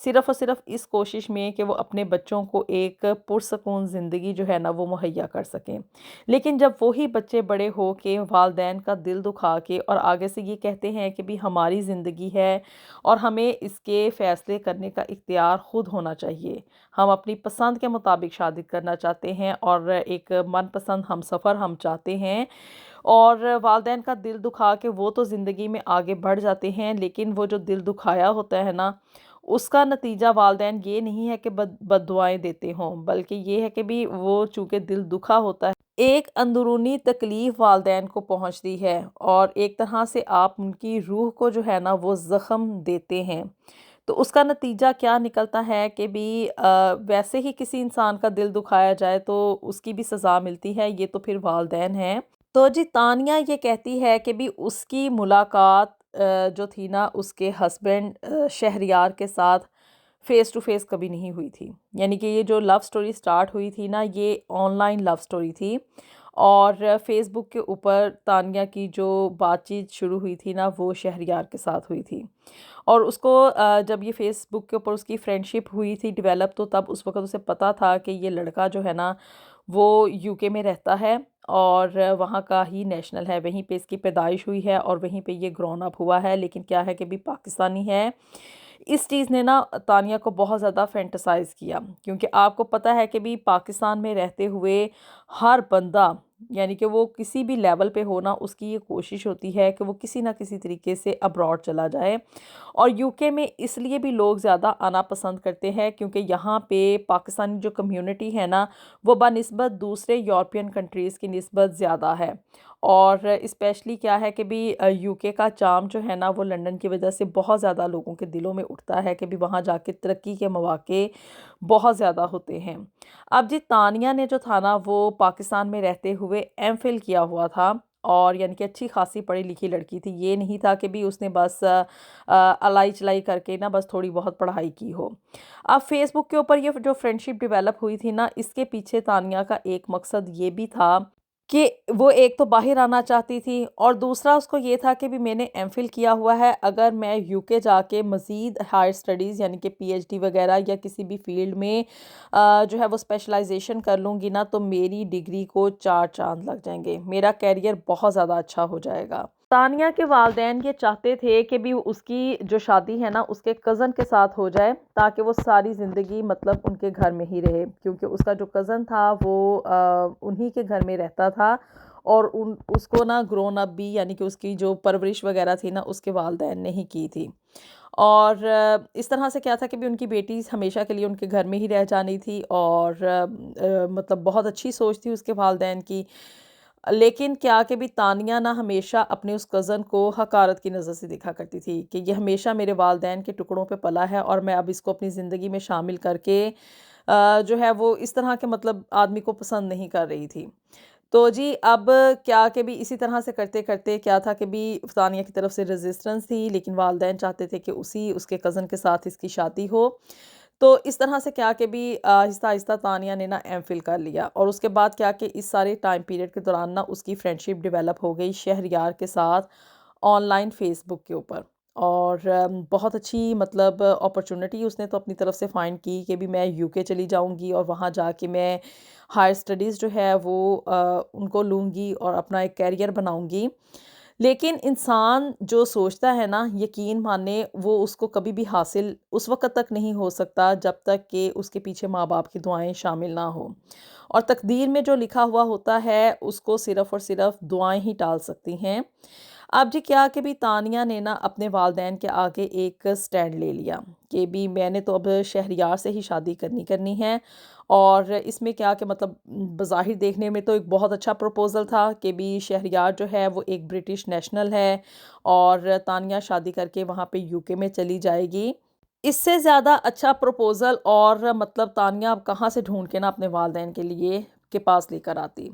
صرف اور صرف اس کوشش میں کہ وہ اپنے بچوں کو ایک پرسکون زندگی جو ہے نا وہ مہیا کر سکیں۔ لیکن جب وہی بچے بڑے ہو کے والدین کا دل دکھا کے اور آگے سے یہ کہتے ہیں کہ بھی ہماری زندگی ہے اور ہمیں اس کے فیصلے کرنے کا اختیار خود ہونا چاہیے، ہم اپنی پسند کے مطابق شادی کرنا چاہتے ہیں اور ایک من پسند ہم سفر ہم چاہتے ہیں، اور والدین کا دل دکھا کے وہ تو زندگی میں آگے بڑھ جاتے ہیں، لیکن وہ جو دل دکھایا ہوتا ہے نا اس کا نتیجہ والدین یہ نہیں ہے کہ بد دعائیں دیتے ہوں، بلکہ یہ ہے کہ بھی وہ چونکہ دل دکھا ہوتا ہے، ایک اندرونی تکلیف والدین کو پہنچتی ہے اور ایک طرح سے آپ ان کی روح کو جو ہے نا وہ زخم دیتے ہیں۔ تو اس کا نتیجہ کیا نکلتا ہے کہ بھی ویسے ہی کسی انسان کا دل دکھایا جائے تو اس کی بھی سزا ملتی ہے، یہ تو پھر والدین ہیں۔ تو جی تانیہ یہ کہتی ہے کہ بھی اس کی ملاقات جو تھی نا اس کے ہسبینڈ شہریار کے ساتھ فیس ٹو فیس کبھی نہیں ہوئی تھی، یعنی کہ یہ جو لو سٹوری سٹارٹ ہوئی تھی نا یہ آن لائن لو سٹوری تھی، اور فیس بک کے اوپر تانیہ کی جو بات چیت شروع ہوئی تھی نا وہ شہریار کے ساتھ ہوئی تھی، اور اس کو جب یہ فیس بک کے اوپر اس کی فرینڈشپ ہوئی تھی ڈیولپ، تو تب اس وقت اسے پتہ تھا کہ یہ لڑکا جو ہے نا وہ یو کے میں رہتا ہے اور وہاں کا ہی نیشنل ہے، وہیں پہ اس کی پیدائش ہوئی ہے اور وہیں پہ یہ گرون اپ ہوا ہے، لیکن کیا ہے کہ بھی پاکستانی ہے۔ اس چیز نے نا تانیہ کو بہت زیادہ فینٹسائز کیا، کیونکہ آپ کو پتہ ہے کہ بھی پاکستان میں رہتے ہوئے ہر بندہ، یعنی کہ وہ کسی بھی لیول پہ ہونا، اس کی یہ کوشش ہوتی ہے کہ وہ کسی نہ کسی طریقے سے ابراڈ چلا جائے، اور یو کے میں اس لیے بھی لوگ زیادہ آنا پسند کرتے ہیں کیونکہ یہاں پہ پاکستانی جو کمیونٹی ہے نا وہ بنسبت دوسرے یورپین کنٹریز کی نسبت زیادہ ہے، اور اسپیشلی کیا ہے کہ بھی یو کے کا چام جو ہے نا وہ لنڈن کی وجہ سے بہت زیادہ لوگوں کے دلوں میں اٹھتا ہے کہ بھی وہاں جا کے ترقی کے مواقع بہت زیادہ ہوتے ہیں۔ اب جی تانیہ نے جو تھا نا وہ پاکستان میں رہتے ہوئے ایم فل کیا ہوا تھا، اور یعنی کہ اچھی خاصی پڑھی لکھی لڑکی تھی، یہ نہیں تھا کہ بھی اس نے بس الائی چلائی کر کے نا بس تھوڑی بہت پڑھائی کی ہو۔ اب فیس بک کے اوپر یہ جو فرینڈشپ ڈیولپ ہوئی تھی نا اس کے پیچھے تانیہ کا ایک مقصد یہ بھی تھا کہ وہ ایک تو باہر آنا چاہتی تھی، اور دوسرا اس کو یہ تھا کہ بھی میں نے ایم فل کیا ہوا ہے، اگر میں یو کے جا کے مزید ہائر سٹڈیز یعنی کہ پی ایچ ڈی وغیرہ یا کسی بھی فیلڈ میں جو ہے وہ اسپیشلائزیشن کر لوں گی نا تو میری ڈگری کو 4 چاند لگ جائیں گے، میرا کیریئر بہت زیادہ اچھا ہو جائے گا۔ تانیہ کے والدین یہ چاہتے تھے کہ بھی اس کی جو شادی ہے نا اس کے کزن کے ساتھ ہو جائے تاکہ وہ ساری زندگی مطلب ان کے گھر میں ہی رہے، کیونکہ اس کا جو کزن تھا وہ انہی کے گھر میں رہتا تھا، اور اس کو نا گرون اپ بھی یعنی کہ اس کی جو پرورش وغیرہ تھی نا اس کے والدین نے ہی کی تھی، اور اس طرح سے کیا تھا کہ بھی ان کی بیٹی ہمیشہ کے لیے ان کے گھر میں ہی رہ جانی تھی، اور مطلب بہت اچھی سوچ تھی اس کے والدین کی، لیکن کیا کہ بھی تانیہ نہ ہمیشہ اپنے اس کزن کو حقارت کی نظر سے دیکھا کرتی تھی کہ یہ ہمیشہ میرے والدین کے ٹکڑوں پہ پلا ہے اور میں اب اس کو اپنی زندگی میں شامل کر کے جو ہے وہ اس طرح کے مطلب آدمی کو پسند نہیں کر رہی تھی۔ تو جی اب کیا کہ بھی اسی طرح سے کرتے کرتے کیا تھا کہ بھی تانیہ کی طرف سے ریزسٹنس تھی، لیکن والدین چاہتے تھے کہ اس کے کزن کے ساتھ اس کی شادی ہو، تو اس طرح سے کیا کہ بھی آہستہ آہستہ تانیہ نے نا ایم فل کر لیا، اور اس کے بعد کیا کہ اس سارے ٹائم پیریڈ کے دوران نا اس کی فرینڈشپ ڈیولپ ہو گئی شہریار کے ساتھ آن لائن فیس بک کے اوپر، اور بہت اچھی مطلب اپرچونٹی اس نے تو اپنی طرف سے فائنڈ کی کہ بھی میں یو کے چلی جاؤں گی اور وہاں جا کے میں ہائر سٹڈیز جو ہے وہ ان کو لوں گی اور اپنا ایک کیریئر بناؤں گی، لیکن انسان جو سوچتا ہے نا یقین مانے وہ اس کو کبھی بھی حاصل اس وقت تک نہیں ہو سکتا جب تک کہ اس کے پیچھے ماں باپ کی دعائیں شامل نہ ہوں، اور تقدیر میں جو لکھا ہوا ہوتا ہے اس کو صرف اور صرف دعائیں ہی ٹال سکتی ہیں۔ اب جی کیا کہ بھی تانیہ نے نا اپنے والدین کے آگے ایک سٹینڈ لے لیا کہ بھی میں نے تو اب شہریار سے ہی شادی کرنی ہے، اور اس میں کیا کہ مطلب بظاہر دیکھنے میں تو ایک بہت اچھا پروپوزل تھا کہ بھی شہریار جو ہے وہ ایک برٹش نیشنل ہے اور تانیہ شادی کر کے وہاں پہ یو کے میں چلی جائے گی، اس سے زیادہ اچھا پروپوزل اور مطلب تانیہ اب کہاں سے ڈھونڈ کے نا اپنے والدین کے لیے کے پاس لے کر آتی۔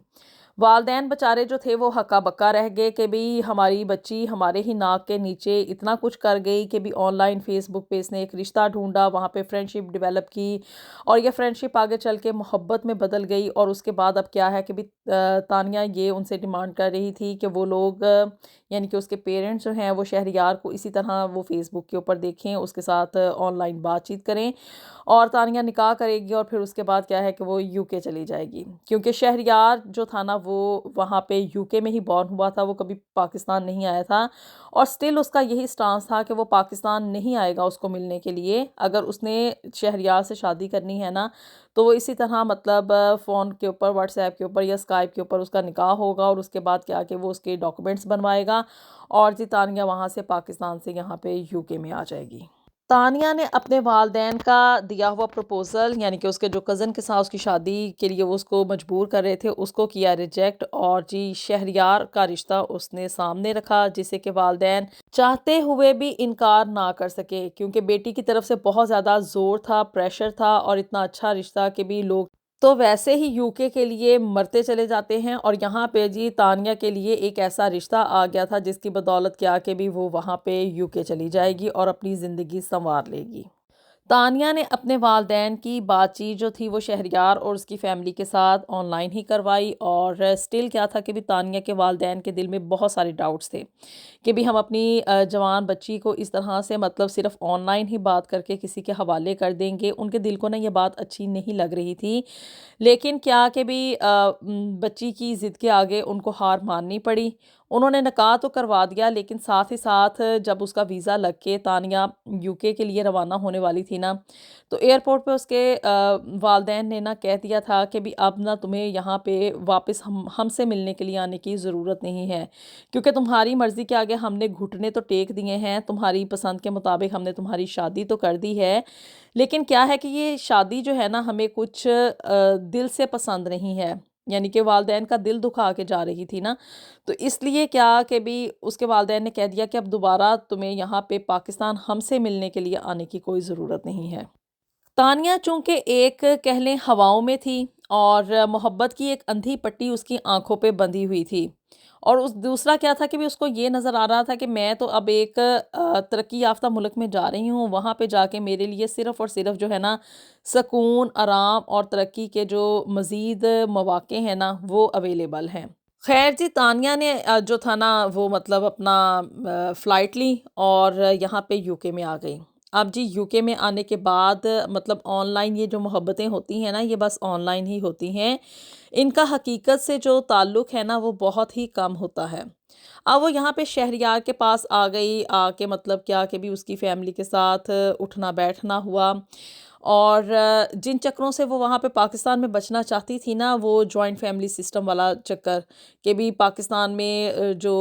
والدین بیچارے جو تھے وہ ہکا بکا رہ گئے کہ بھی ہماری بچی ہمارے ہی ناک کے نیچے اتنا کچھ کر گئی کہ بھی آن لائن فیس بک پہ اس نے ایک رشتہ ڈھونڈا، وہاں پہ فرینڈشپ ڈیولپ کی، اور یہ فرینڈشپ آگے چل کے محبت میں بدل گئی۔ اور اس کے بعد اب کیا ہے کہ بھی تانیہ یہ ان سے ڈیمانڈ کر رہی تھی کہ وہ لوگ یعنی کہ اس کے پیرنٹس جو ہیں وہ شہریار کو اسی طرح وہ فیس بک کے اوپر دیکھیں، اس کے ساتھ آن لائن بات چیت کریں، اور تانیہ نکاح کرے گی، اور پھر اس کے بعد کیا ہے کہ وہ یو کے چلی جائے گی، کیونکہ شہریار جو تھا نا وہ وہاں پہ یو کے میں ہی بورن ہوا تھا، وہ کبھی پاکستان نہیں آیا تھا، اور سٹل اس کا یہی سٹانس تھا کہ وہ پاکستان نہیں آئے گا اس کو ملنے کے لیے۔ اگر اس نے شہریار سے شادی کرنی ہے نا تو وہ اسی طرح مطلب فون کے اوپر، واٹس ایپ کے اوپر یا اسکائپ کے اوپر اس کا نکاح ہوگا، اور اس کے بعد کیا کہ وہ اس کے ڈاکومنٹس بنوائے گا، اور جی تانیہ وہاں سے پاکستان سے یہاں پہ یو کے میں آ جائے گی۔ تانیہ نے اپنے والدین کا دیا ہوا پروپوزل، یعنی کہ اس کے جو کزن کے ساتھ اس کی شادی کے لیے وہ اس کو مجبور کر رہے تھے، اس کو کیا ریجیکٹ، اور جی شہریار کا رشتہ اس نے سامنے رکھا، جسے کہ والدین چاہتے ہوئے بھی انکار نہ کر سکے، کیونکہ بیٹی کی طرف سے بہت زیادہ زور تھا، پریشر تھا، اور اتنا اچھا رشتہ کہ بھی لوگ تو ویسے ہی یو کے لیے مرتے چلے جاتے ہیں، اور یہاں پہ جی تانیہ کے لیے ایک ایسا رشتہ آ گیا تھا جس کی بدولت کیا کہ بھی وہ وہاں پہ یو کے چلی جائے گی اور اپنی زندگی سنوار لے گی۔ تانیہ نے اپنے والدین کی بات چیت جو تھی وہ شہریار اور اس کی فیملی کے ساتھ آن لائن ہی کروائی، اور سٹل کیا تھا کہ بھی تانیہ کے والدین کے دل میں بہت سارے ڈاؤٹس تھے کہ بھی ہم اپنی جوان بچی کو اس طرح سے مطلب صرف آن لائن ہی بات کر کے کسی کے حوالے کر دیں گے۔ ان کے دل کو نا یہ بات اچھی نہیں لگ رہی تھی، لیکن کیا کہ بھی بچی کی ضد کے آگے ان کو ہار ماننی پڑی۔ انہوں نے نکاح تو کروا دیا، لیکن ساتھ ہی ساتھ جب اس کا ویزا لگ کے تانیہ یو کے لیے روانہ ہونے والی تھی نا، تو ایئرپورٹ پہ اس کے والدین نے نا کہہ دیا تھا کہ بھی اب نا تمہیں یہاں پہ واپس ہم سے ملنے کے لیے آنے کی ضرورت نہیں ہے، کیونکہ تمہاری مرضی کے آگے ہم نے گھٹنے تو ٹیک دیے ہیں، تمہاری پسند کے مطابق ہم نے تمہاری شادی تو کر دی ہے، لیکن کیا ہے کہ یہ شادی جو ہے نا ہمیں کچھ دل سے پسند نہیں ہے، یعنی کہ والدین کا دل دکھا کے جا رہی تھی نا، تو اس لیے کیا کہ بھی اس کے والدین نے کہہ دیا کہ اب دوبارہ تمہیں یہاں پہ پاکستان ہم سے ملنے کے لیے آنے کی کوئی ضرورت نہیں ہے۔ تانیہ چونکہ ایک کہہ لیں ہواؤں میں تھی، اور محبت کی ایک اندھی پٹی اس کی آنکھوں پہ بندھی ہوئی تھی، اور اس دوسرا کیا تھا کہ بھی اس کو یہ نظر آ رہا تھا کہ میں تو اب ایک ترقی یافتہ ملک میں جا رہی ہوں، وہاں پہ جا کے میرے لیے صرف اور صرف جو ہے نا سکون، آرام اور ترقی کے جو مزید مواقع ہیں نا وہ اویلیبل ہیں۔ خیر جی تانیہ نے جو تھا نا وہ مطلب اپنا فلائٹ لی اور یہاں پہ یو کے میں آ گئی۔ اب جی یو کے میں آنے کے بعد مطلب آن لائن یہ جو محبتیں ہوتی ہیں نا یہ بس آن لائن ہی ہوتی ہیں، ان کا حقیقت سے جو تعلق ہے نا وہ بہت ہی کم ہوتا ہے۔ اب وہ یہاں پہ شہریار کے پاس آ گئی، آ کے مطلب کیا کہ بھی اس کی فیملی کے ساتھ اٹھنا بیٹھنا ہوا، اور جن چکروں سے وہ وہاں پہ پاکستان میں بچنا چاہتی تھی نا، وہ جوائنٹ فیملی سسٹم والا چکر کہ بھی پاکستان میں جو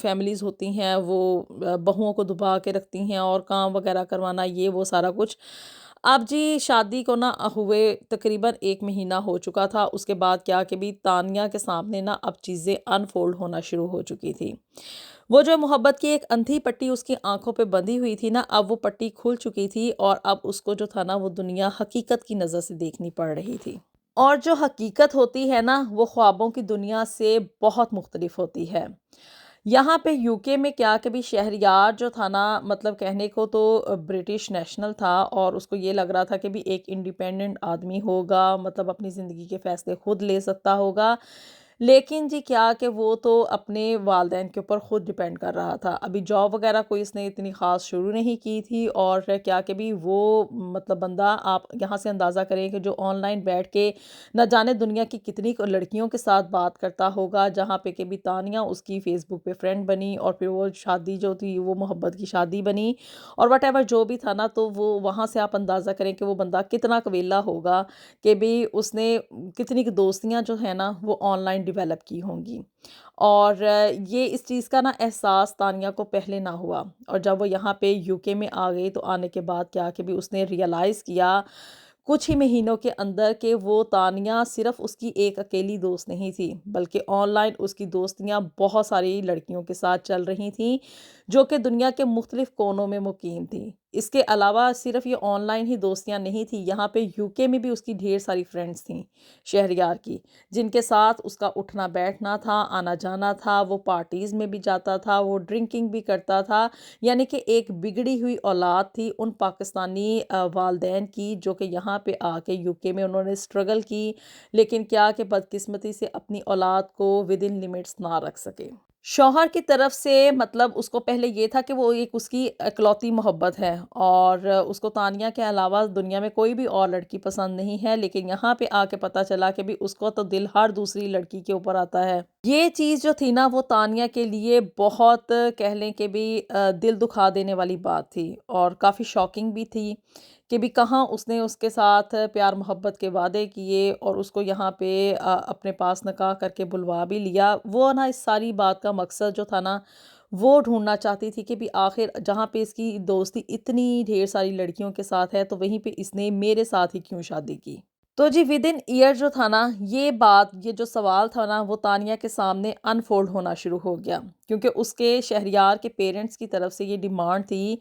فیملیز ہوتی ہیں وہ بہوؤں کو دبا کے رکھتی ہیں اور کام وغیرہ کروانا یہ وہ سارا کچھ۔ اب جی شادی کو نا ہوئے تقریباً 1 مہینہ ہو چکا تھا، اس کے بعد کیا کہ بھی تانیہ کے سامنے نا اب چیزیں انفولڈ ہونا شروع ہو چکی تھی۔ وہ جو محبت کی ایک اندھی پٹی اس کی آنکھوں پہ بندھی ہوئی تھی نا، اب وہ پٹی کھل چکی تھی، اور اب اس کو جو تھا نا وہ دنیا حقیقت کی نظر سے دیکھنی پڑ رہی تھی، اور جو حقیقت ہوتی ہے نا وہ خوابوں کی دنیا سے بہت مختلف ہوتی ہے۔ یہاں پہ یو کے میں کیا کہ بھی شہریار جو تھا نا مطلب کہنے کو تو برٹش نیشنل تھا، اور اس کو یہ لگ رہا تھا کہ بھی ایک انڈیپینڈنٹ آدمی ہوگا، مطلب اپنی زندگی کے فیصلے خود لے سکتا ہوگا، لیکن جی کیا کہ وہ تو اپنے والدین کے اوپر خود ڈیپینڈ کر رہا تھا، ابھی جاب وغیرہ کوئی اس نے اتنی خاص شروع نہیں کی تھی، اور کیا کہ بھی وہ مطلب بندہ آپ یہاں سے اندازہ کریں کہ جو آن لائن بیٹھ کے نہ جانے دنیا کی کتنی لڑکیوں کے ساتھ بات کرتا ہوگا، جہاں پہ کہ بھی تانیہ اس کی فیس بک پہ فرینڈ بنی، اور پھر وہ شادی جو تھی وہ محبت کی شادی بنی، اور وٹ ایور جو بھی تھا نا، تو وہ وہاں سے آپ اندازہ کریں کہ وہ بندہ کتنا کویلا ہوگا کہ بھی اس نے کتنی دوستیاں جو ہیں نا وہ آن لائن ڈیولپ کی ہوں گی، اور یہ اس چیز کا نا احساس تانیہ کو پہلے نہ ہوا، اور جب وہ یہاں پہ یو کے میں آ گئی تو آنے کے بعد کیا کہ بھی اس نے ریئلائز کیا کچھ ہی مہینوں کے اندر کہ وہ تانیہ صرف اس کی ایک اکیلی دوست نہیں تھی، بلکہ آن لائن اس کی دوستیاں بہت ساری لڑکیوں کے ساتھ چل رہی تھیں جو کہ دنیا کے مختلف کونوں میں مقیم تھیں۔ اس کے علاوہ صرف یہ آن لائن ہی دوستیاں نہیں تھیں، یہاں پہ UK میں بھی اس کی ڈھیر ساری فرینڈس تھیں شہریار کی، جن کے ساتھ اس کا اٹھنا بیٹھنا تھا، آنا جانا تھا، وہ پارٹیز میں بھی جاتا تھا، وہ ڈرنکنگ بھی کرتا تھا، یعنی کہ ایک بگڑی ہوئی اولاد تھی ان پاکستانی والدین کی، جو کہ یہاں پہ آ کے UK میں انہوں نے اسٹرگل کی، لیکن کیا کہ بدقسمتی سے اپنی اولاد کو ود ان لمٹس نہ رکھ سکے۔ شوہر کی طرف سے مطلب اس کو پہلے یہ تھا کہ وہ ایک اس کی اکلوتی محبت ہے، اور اس کو تانیہ کے علاوہ دنیا میں کوئی بھی اور لڑکی پسند نہیں ہے، لیکن یہاں پہ آ کے پتہ چلا کہ بھی اس کو تو دل ہر دوسری لڑکی کے اوپر آتا ہے۔ یہ چیز جو تھی نا وہ تانیہ کے لیے بہت کہہ لیں کہ بھی دل دکھا دینے والی بات تھی، اور کافی شاکنگ بھی تھی کہ بھی کہاں اس نے اس کے ساتھ پیار محبت کے وعدے کیے اور اس کو یہاں پہ اپنے پاس نکاح کر کے بلوا بھی لیا۔ وہ نا اس ساری بات کا مقصد جو تھا نا وہ ڈھونڈنا چاہتی تھی کہ بھی آخر جہاں پہ اس کی دوستی اتنی ڈھیر ساری لڑکیوں کے ساتھ ہے تو وہیں پہ اس نے میرے ساتھ ہی کیوں شادی کی۔ تو جی ود ان ایئر جو تھا نا یہ بات، یہ جو سوال تھا نا وہ تانیہ کے سامنے انفولڈ ہونا شروع ہو گیا، کیونکہ اس کے شہریار کے پیرنٹس کی طرف سے یہ ڈیمانڈ تھی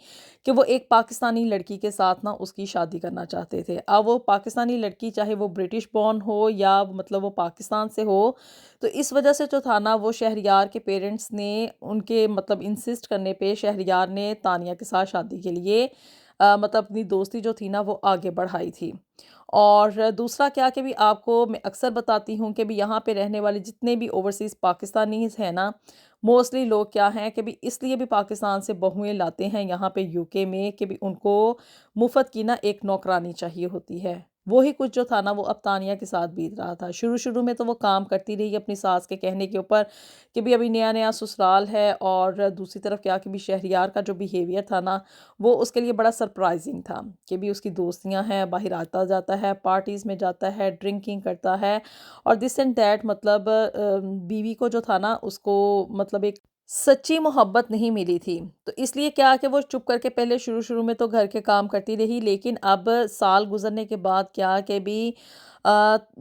کہ وہ ایک پاکستانی لڑکی کے ساتھ نا اس کی شادی کرنا چاہتے تھے۔ اب وہ پاکستانی لڑکی چاہے وہ برٹش بورن ہو یا مطلب وہ پاکستان سے ہو، تو اس وجہ سے جو تھا نا وہ شہریار کے پیرنٹس نے ان کے مطلب انسسٹ کرنے پہ شہریار نے تانیہ کے ساتھ شادی کے لیے مطلب اپنی دوستی جو تھی نا وہ آگے بڑھائی تھی۔ اور دوسرا کیا کہ بھی آپ کو میں اکثر بتاتی ہوں کہ بھی یہاں پہ رہنے والے جتنے بھی اوورسیز پاکستانیز ہیں نا، موسٹلی لوگ کیا ہیں کہ بھی اس لیے بھی پاکستان سے بہویں لاتے ہیں یہاں پہ UK میں کہ بھی ان کو مفت کی نا ایک نوکرانی چاہیے ہوتی ہے۔ وہی کچھ جو تھا نا وہ اب تانیہ کے ساتھ بیت رہا تھا۔ شروع میں تو وہ کام کرتی رہی اپنی ساس کے کہنے کے اوپر کہ بھی ابھی نیا نیا سسرال ہے، اور دوسری طرف کیا کہ بھی شہریار کا جو بیہیویئر تھا نا وہ اس کے لیے بڑا سرپرائزنگ تھا کہ بھی اس کی دوستیاں ہیں، باہر آتا جاتا ہے، پارٹیز میں جاتا ہے، ڈرنکنگ کرتا ہے، اور دس اینڈ دیٹ مطلب بیوی کو جو تھا نا اس کو مطلب ایک سچی محبت نہیں ملی تھی، تو اس لیے کیا کہ وہ چپ کر کے پہلے شروع میں تو گھر کے کام کرتی رہی، لیکن اب سال گزرنے کے بعد کیا کہ بھی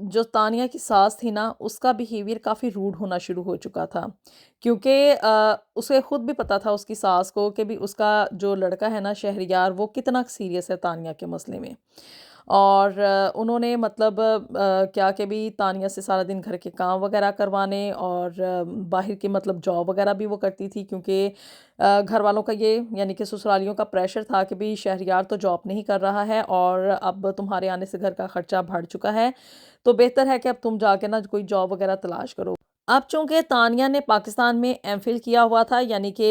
جو تانیہ کی ساس تھی نا اس کا بیہیویئر کافی روڈ ہونا شروع ہو چکا تھا، کیونکہ اسے خود بھی پتا تھا اس کی ساس کو کہ بھی اس کا جو لڑکا ہے نا شہریار وہ کتنا سیریس ہے تانیہ کے مسئلے میں، اور انہوں نے مطلب کیا کہ بھی تانیہ سے سارا دن گھر کے کام وغیرہ کروانے، اور باہر کی مطلب جاب وغیرہ بھی وہ کرتی تھی، کیونکہ گھر والوں کا یہ یعنی کہ سسرالیوں کا پریشر تھا کہ بھی شہریار تو جاب نہیں کر رہا ہے اور اب تمہارے آنے سے گھر کا خرچہ بڑھ چکا ہے، تو بہتر ہے کہ اب تم جا کے نا کوئی جاب وغیرہ تلاش کرو۔ اب چونکہ تانیہ نے پاکستان میں MPhil کیا ہوا تھا، یعنی کہ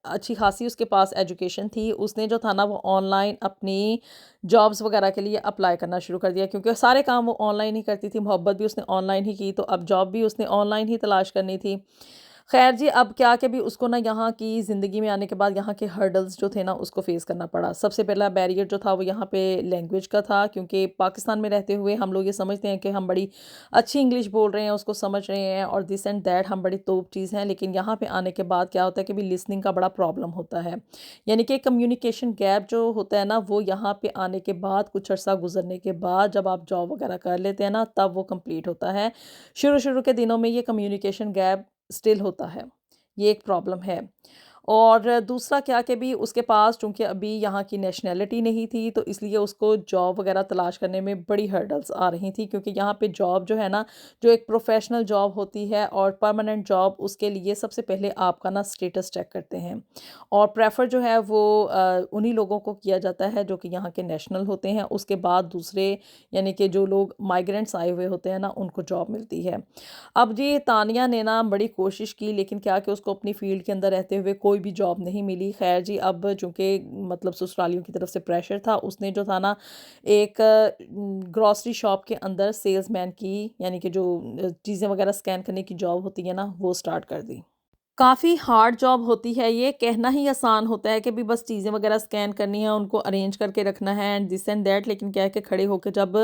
اچھی خاصی اس کے پاس ایجوکیشن تھی، اس نے جو تھا نا وہ آن لائن اپنی جابز وغیرہ کے لیے اپلائی کرنا شروع کر دیا، کیونکہ سارے کام وہ آن لائن ہی کرتی تھی، محبت بھی اس نے آن لائن ہی کی، تو اب جاب بھی اس نے آن لائن ہی تلاش کرنی تھی۔ خیر جی اب کیا کہ بھی اس کو نا یہاں کی زندگی میں آنے کے بعد یہاں کے ہرڈلز جو تھے نا اس کو فیس کرنا پڑا۔ سب سے پہلا بیریئر جو تھا وہ یہاں پہ لینگویج کا تھا، کیونکہ پاکستان میں رہتے ہوئے ہم لوگ یہ سمجھتے ہیں کہ ہم بڑی اچھی انگلش بول رہے ہیں، اس کو سمجھ رہے ہیں، اور دس اینڈ دیٹ ہم بڑی توپ چیز ہیں، لیکن یہاں پہ آنے کے بعد کیا ہوتا ہے کہ بھی لسننگ کا بڑا پرابلم ہوتا ہے، یعنی کہ کمیونیکیشن گیپ جو ہوتا ہے نا وہ یہاں پہ آنے کے بعد کچھ عرصہ گزرنے کے بعد جب آپ جاب وغیرہ کر لیتے ہیں نا تب وہ کمپلیٹ ہوتا ہے۔ شروع کے دنوں میں یہ کمیونیکیشن گیپ سٹل ہوتا ہے، یہ ایک پرابلم ہے۔ اور دوسرا کیا کہ بھی اس کے پاس چونکہ ابھی یہاں کی نیشنلٹی نہیں تھی، تو اس لیے اس کو جاب وغیرہ تلاش کرنے میں بڑی ہرڈلز آ رہی تھی، کیونکہ یہاں پہ جاب جو ہے نا جو ایک پروفیشنل جاب ہوتی ہے اور پرماننٹ جاب، اس کے لیے سب سے پہلے آپ کا نا سٹیٹس چیک کرتے ہیں، اور پریفر جو ہے وہ انہی لوگوں کو کیا جاتا ہے جو کہ یہاں کے نیشنل ہوتے ہیں، اس کے بعد دوسرے یعنی کہ جو لوگ مائیگرنٹس آئے ہوئے ہوتے ہیں نا ان کو جاب ملتی ہے۔ اب جی تانیہ نے نا بڑی کوشش کی، لیکن کیا کہ اس کو اپنی فیلڈ کے اندر رہتے ہوئے کوئی بھی جاب نہیں ملی۔ خیر جی اب چونکہ مطلب سسرالیوں کی طرف سے پریشر تھا، اس نے جو تھا نا ایک گروسری شاپ کے اندر سیلز مین کی یعنی کہ جو چیزیں وغیرہ سکین کرنے کی جاب ہوتی ہے نا وہ سٹارٹ کر دی۔ کافی ہارڈ جاب ہوتی ہے، یہ کہنا ہی آسان ہوتا ہے کہ بھی بس چیزیں وغیرہ سکین کرنی ہے، ان کو ارینج کر کے رکھنا ہے اینڈ دس اینڈ دیٹ، لیکن کیا ہے کہ کھڑے ہو کے جب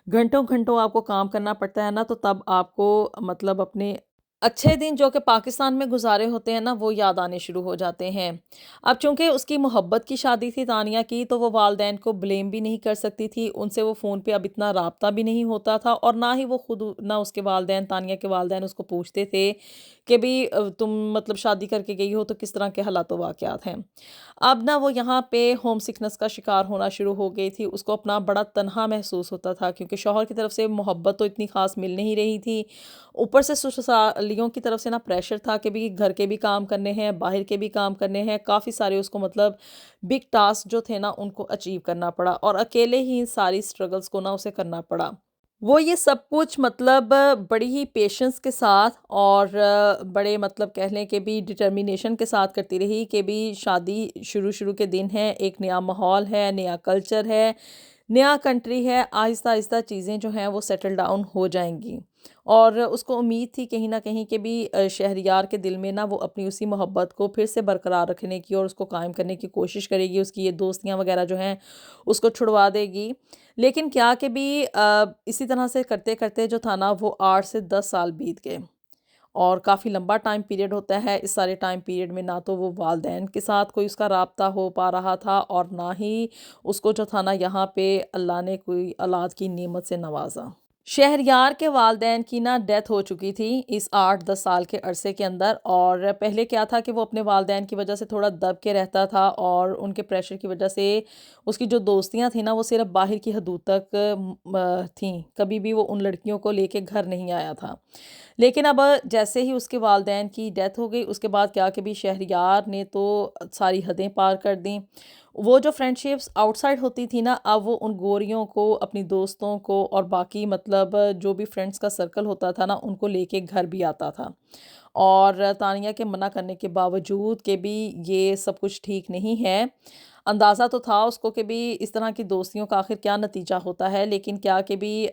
گھنٹوں آپ کو کام کرنا پڑتا ہے نا تو تب آپ کو مطلب اپنے اچھے دن جو کہ پاکستان میں گزارے ہوتے ہیں نا، وہ یاد آنے شروع ہو جاتے ہیں۔ اب چونکہ اس کی محبت کی شادی تھی تانیہ کی، تو وہ والدین کو بلیم بھی نہیں کر سکتی تھی، ان سے وہ فون پہ اب اتنا رابطہ بھی نہیں ہوتا تھا، اور نہ ہی وہ خود، نہ اس کے والدین، تانیہ کے والدین اس کو پوچھتے تھے کہ بھی تم مطلب شادی کر کے گئی ہو تو کس طرح کے حالات و واقعات ہیں۔ اب نہ وہ یہاں پہ ہوم سکنس کا شکار ہونا شروع ہو گئی تھی، اس کو اپنا بڑا تنہا محسوس ہوتا تھا، کیونکہ شوہر کی طرف سے محبت تو اتنی خاص مل نہیں رہی تھی، اوپر سے سسرالیوں کی طرف سے نا پریشر تھا کہ بھی گھر کے بھی کام کرنے ہیں، باہر کے بھی کام کرنے ہیں، کافی سارے اس کو مطلب بگ ٹاسک جو تھے نا ان کو اچیو کرنا پڑا، اور اکیلے ہی ساری سٹرگلز کو نا اسے کرنا پڑا۔ وہ یہ سب کچھ مطلب بڑی ہی پیشنس کے ساتھ اور بڑے مطلب کہہ لیں کہ بھی ڈٹرمینیشن کے ساتھ کرتی رہی کہ بھی شادی شروع کے دن ہے، ایک نیا ماحول ہے، نیا کلچر ہے، نیا کنٹری ہے، آہستہ آہستہ چیزیں جو ہیں وہ سیٹل ڈاؤن ہو جائیں گی، اور اس کو امید تھی کہیں نہ کہیں کہ بھی شہریار کے دل میں نا وہ اپنی اسی محبت کو پھر سے برقرار رکھنے کی اور اس کو قائم کرنے کی کوشش کرے گی، اس کی یہ دوستیاں وغیرہ جو ہیں اس کو چھڑوا دے گی۔ لیکن کیا کہ بھی اسی طرح سے کرتے کرتے جو تھا نا وہ 8 سے 10 سال بیت گئے، اور کافی لمبا ٹائم پیریڈ ہوتا ہے۔ اس سارے ٹائم پیریڈ میں نہ تو وہ والدین کے ساتھ کوئی اس کا رابطہ ہو پا رہا تھا، اور نہ ہی اس کو جو تھا نا یہاں پہ اللہ نے کوئی اولاد کی نعمت سے نوازا۔ شہریار کے والدین کی نا ڈیتھ ہو چکی تھی اس 8 10 سال کے عرصے کے اندر، اور پہلے کیا تھا کہ وہ اپنے والدین کی وجہ سے تھوڑا دب کے رہتا تھا، اور ان کے پریشر کی وجہ سے اس کی جو دوستیاں تھیں نا وہ صرف باہر کی حدود تک تھیں، کبھی بھی وہ ان لڑکیوں کو لے کے گھر نہیں آیا تھا۔ لیکن اب جیسے ہی اس کے والدین کی ڈیتھ ہو گئی، اس کے بعد کیا کہ بھی شہریار نے تو ساری حدیں پار کر دیں۔ وہ جو فرینڈ شپس آؤٹ سائڈ ہوتی تھی نا، اب وہ ان گوریوں کو، اپنی دوستوں کو، اور باقی مطلب جو بھی فرینڈس کا سرکل ہوتا تھا نا ان کو لے کے گھر بھی آتا تھا، اور تانیہ کے منع کرنے کے باوجود کہ بھی یہ سب کچھ ٹھیک نہیں ہے۔ اندازہ تو تھا اس کو کہ بھی اس طرح کی دوستیوں کا آخر کیا نتیجہ ہوتا ہے، لیکن کیا کہ بھی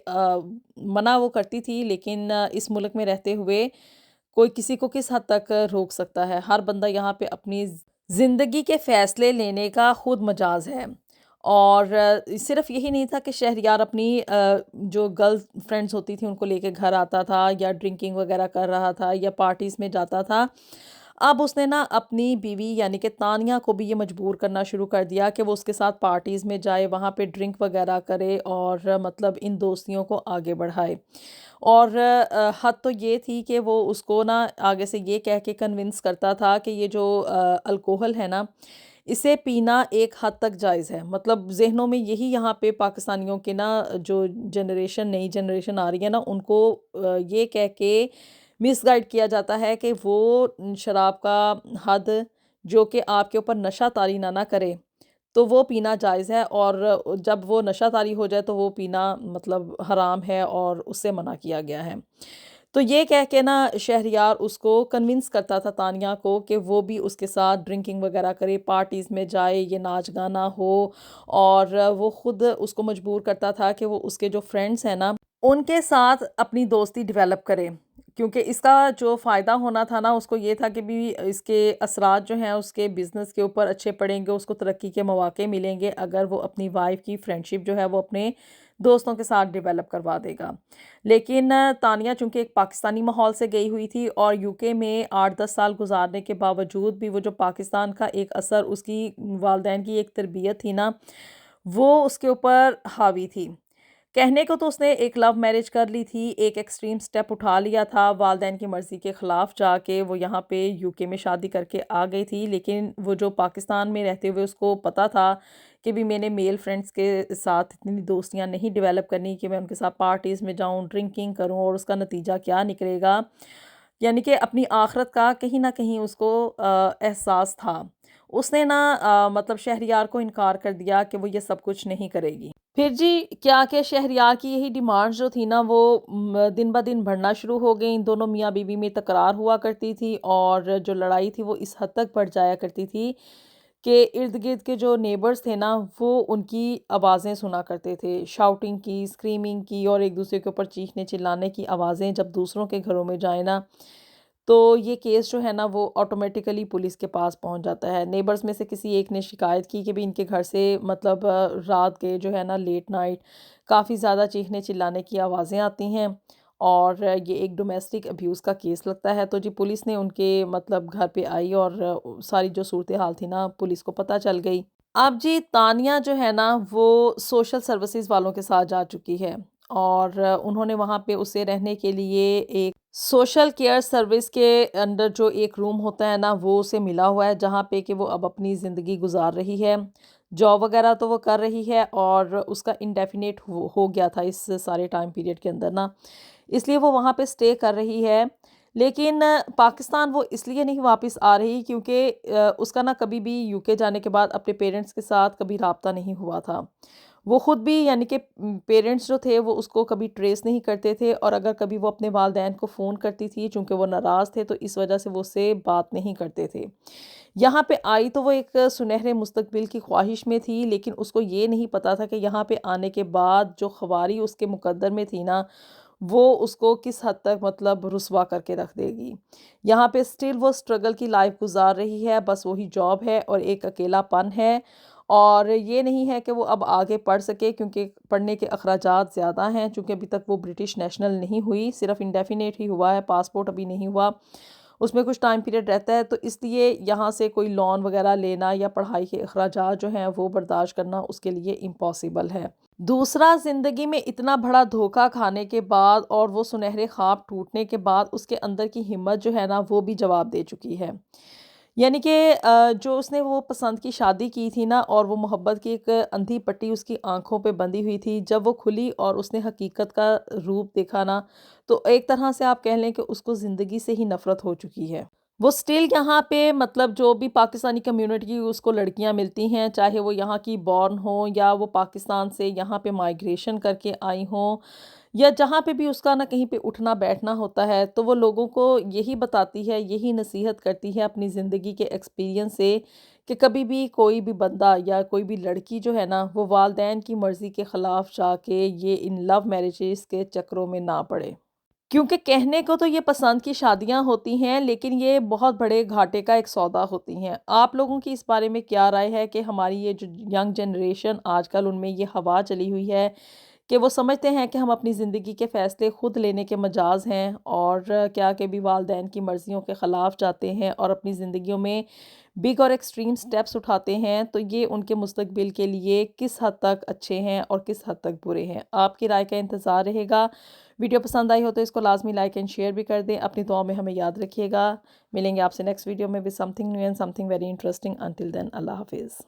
منع وہ کرتی تھی، لیکن اس ملک میں رہتے ہوئے کوئی کسی کو کس حد تک روک سکتا ہے؟ ہر بندہ یہاں پہ اپنی زندگی کے فیصلے لینے کا خود مجاز ہے، اور صرف یہی نہیں تھا کہ شہریار اپنی جو گرل فرینڈز ہوتی تھیں ان کو لے کے گھر آتا تھا، یا ڈرنکنگ وغیرہ کر رہا تھا، یا پارٹیز میں جاتا تھا۔ اب اس نے نا اپنی بیوی یعنی کہ تانیہ کو بھی یہ مجبور کرنا شروع کر دیا کہ وہ اس کے ساتھ پارٹیز میں جائے، وہاں پہ ڈرنک وغیرہ کرے، اور مطلب ان دوستیوں کو آگے بڑھائے۔ اور حد تو یہ تھی کہ وہ اس کو نا آگے سے یہ کہہ کے کنونس کرتا تھا کہ یہ جو الکوہل ہے نا، اسے پینا ایک حد تک جائز ہے، مطلب ذہنوں میں یہی یہاں پہ پاکستانیوں کے نا جو نئی جنریشن آ رہی ہے نا ان کو یہ کہہ کے مس گائیڈ کیا جاتا ہے کہ وہ شراب کا حد جو کہ آپ کے اوپر نشہ طاری نہ کرے تو وہ پینا جائز ہے، اور جب وہ نشہ طاری ہو جائے تو وہ پینا مطلب حرام ہے اور اس سے منع کیا گیا ہے۔ تو یہ کہہ کے نا شہریار اس کو کنونس کرتا تھا تانیہ کو کہ وہ بھی اس کے ساتھ ڈرنکنگ وغیرہ کرے، پارٹیز میں جائے، یہ ناچ گانا ہو، اور وہ خود اس کو مجبور کرتا تھا کہ وہ اس کے جو فرینڈز ہیں نا ان کے ساتھ اپنی دوستی ڈیولپ کرے، کیونکہ اس کا جو فائدہ ہونا تھا نا اس کو یہ تھا کہ بھی اس کے اثرات جو ہیں اس کے بزنس کے اوپر اچھے پڑیں گے، اس کو ترقی کے مواقع ملیں گے اگر وہ اپنی وائف کی فرینڈشپ جو ہے وہ اپنے دوستوں کے ساتھ ڈیولپ کروا دے گا۔ لیکن تانیہ چونکہ ایک پاکستانی ماحول سے گئی ہوئی تھی، اور یو کے میں 8 10 سال گزارنے کے باوجود بھی وہ جو پاکستان کا ایک اثر اس کی والدین کی ایک تربیت تھی نا وہ اس کے اوپر حاوی تھی۔ کہنے کو تو اس نے ایک لو میرج کر لی تھی، ایک ایکسٹریم سٹیپ اٹھا لیا تھا، والدین کی مرضی کے خلاف جا کے وہ یہاں پہ یو کے میں شادی کر کے آ گئی تھی، لیکن وہ جو پاکستان میں رہتے ہوئے اس کو پتہ تھا کہ بھی میں نے میل فرینڈز کے ساتھ اتنی دوستیاں نہیں ڈیولپ کرنی کہ میں ان کے ساتھ پارٹیز میں جاؤں، ڈرنکنگ کروں، اور اس کا نتیجہ کیا نکلے گا، یعنی کہ اپنی آخرت کا کہیں نہ کہیں اس کو احساس تھا۔ اس نے نا مطلب شہریار کو انکار کر دیا کہ وہ یہ سب کچھ نہیں کرے گی۔ پھر جی کیا کہ شہریار کی یہی ڈیمانڈز جو تھی نا وہ دن بہ دن بڑھنا شروع ہو گئیں، دونوں میاں بیوی میں تکرار ہوا کرتی تھی، اور جو لڑائی تھی وہ اس حد تک بڑھ جایا کرتی تھی کہ ارد گرد کے جو نیبرز تھے نا وہ ان کی آوازیں سنا کرتے تھے، شاؤٹنگ کی، اسکریمنگ کی، اور ایک دوسرے کے اوپر چیخنے چلانے کی آوازیں جب دوسروں کے گھروں میں جائیں نا تو یہ کیس جو ہے نا وہ آٹومیٹیکلی پولیس کے پاس پہنچ جاتا ہے۔ نیبرز میں سے کسی ایک نے شکایت کی کہ بھی ان کے گھر سے مطلب رات کے جو ہے نا لیٹ نائٹ کافی زیادہ چیخنے چلانے کی آوازیں آتی ہیں، اور یہ ایک ڈومیسٹک ابیوز کا کیس لگتا ہے۔ تو جی پولیس نے ان کے مطلب گھر پہ آئی اور ساری جو صورتحال تھی نا پولیس کو پتہ چل گئی۔ اب جی تانیہ جو ہے نا وہ سوشل سروسز والوں کے ساتھ جا چکی ہے، اور انہوں نے وہاں پہ اسے رہنے کے لیے ایک سوشل کیئر سروس کے اندر جو ایک روم ہوتا ہے نا وہ اسے ملا ہوا ہے، جہاں پہ کہ وہ اب اپنی زندگی گزار رہی ہے۔ جاب وغیرہ تو وہ کر رہی ہے، اور اس کا انڈیفینیٹ ہو گیا تھا اس سارے ٹائم پیریڈ کے اندر نا، اس لیے وہ وہاں پہ سٹے کر رہی ہے۔ لیکن پاکستان وہ اس لیے نہیں واپس آ رہی کیونکہ اس کا نا کبھی بھی یو کے جانے کے بعد اپنے پیرنٹس کے ساتھ کبھی رابطہ نہیں ہوا تھا۔ وہ خود بھی یعنی کہ پیرنٹس جو تھے وہ اس کو کبھی ٹریس نہیں کرتے تھے، اور اگر کبھی وہ اپنے والدین کو فون کرتی تھی چونکہ وہ ناراض تھے تو اس وجہ سے وہ اس سے بات نہیں کرتے تھے۔ یہاں پہ آئی تو وہ ایک سنہرے مستقبل کی خواہش میں تھی، لیکن اس کو یہ نہیں پتا تھا کہ یہاں پہ آنے کے بعد جو خواری اس کے مقدر میں تھی نا وہ اس کو کس حد تک مطلب رسوا کر کے رکھ دے گی۔ یہاں پہ سٹل وہ سٹرگل کی لائف گزار رہی ہے، بس وہی جاب ہے اور ایک اکیلا پن ہے، اور یہ نہیں ہے کہ وہ اب آگے پڑھ سکے کیونکہ پڑھنے کے اخراجات زیادہ ہیں، چونکہ ابھی تک وہ برٹش نیشنل نہیں ہوئی، صرف انڈیفینیٹ ہی ہوا ہے، پاسپورٹ ابھی نہیں ہوا، اس میں کچھ ٹائم پیریڈ رہتا ہے، تو اس لیے یہاں سے کوئی لون وغیرہ لینا یا پڑھائی کے اخراجات جو ہیں وہ برداشت کرنا اس کے لیے امپاسبل ہے۔ دوسرا، زندگی میں اتنا بڑا دھوکہ کھانے کے بعد اور وہ سنہرے خواب ٹوٹنے کے بعد اس کے اندر کی ہمت جو ہے نا وہ بھی جواب دے چکی ہے۔ یعنی کہ جو اس نے وہ پسند کی شادی کی تھی نا، اور وہ محبت کی ایک اندھی پٹی اس کی آنکھوں پہ بندھی ہوئی تھی، جب وہ کھلی اور اس نے حقیقت کا روپ دیکھا نا تو ایک طرح سے آپ کہہ لیں کہ اس کو زندگی سے ہی نفرت ہو چکی ہے۔ وہ سٹل یہاں پہ مطلب جو بھی پاکستانی کمیونٹی کی اس کو لڑکیاں ملتی ہیں، چاہے وہ یہاں کی بورن ہوں یا وہ پاکستان سے یہاں پہ مائیگریشن کر کے آئی ہوں، یا جہاں پہ بھی اس کا نہ کہیں پہ اٹھنا بیٹھنا ہوتا ہے، تو وہ لوگوں کو یہی بتاتی ہے، یہی نصیحت کرتی ہے اپنی زندگی کے ایکسپیرینس سے کہ کبھی بھی کوئی بھی بندہ یا کوئی بھی لڑکی جو ہے نا وہ والدین کی مرضی کے خلاف جا کے یہ ان لو میرجز کے چکروں میں نہ پڑے، کیونکہ کہنے کو تو یہ پسند کی شادیاں ہوتی ہیں لیکن یہ بہت بڑے گھاٹے کا ایک سودا ہوتی ہیں۔ آپ لوگوں کی اس بارے میں کیا رائے ہے کہ ہماری یہ جو ینگ جنریشن آج کل ان میں یہ ہوا چلی ہوئی ہے کہ وہ سمجھتے ہیں کہ ہم اپنی زندگی کے فیصلے خود لینے کے مجاز ہیں، اور کیا کہ بھی والدین کی مرضیوں کے خلاف جاتے ہیں اور اپنی زندگیوں میں بگ اور ایکسٹریم سٹیپس اٹھاتے ہیں، تو یہ ان کے مستقبل کے لیے کس حد تک اچھے ہیں اور کس حد تک برے ہیں؟ آپ کی رائے کا انتظار رہے گا۔ ویڈیو پسند آئی ہو تو اس کو لازمی لائک اینڈ شیئر بھی کر دیں، اپنی دعاؤں میں ہمیں یاد رکھیے گا۔ ملیں گے آپ سے نیکسٹ ویڈیو میں with something new and something very interesting. Until then, اللہ حافظ۔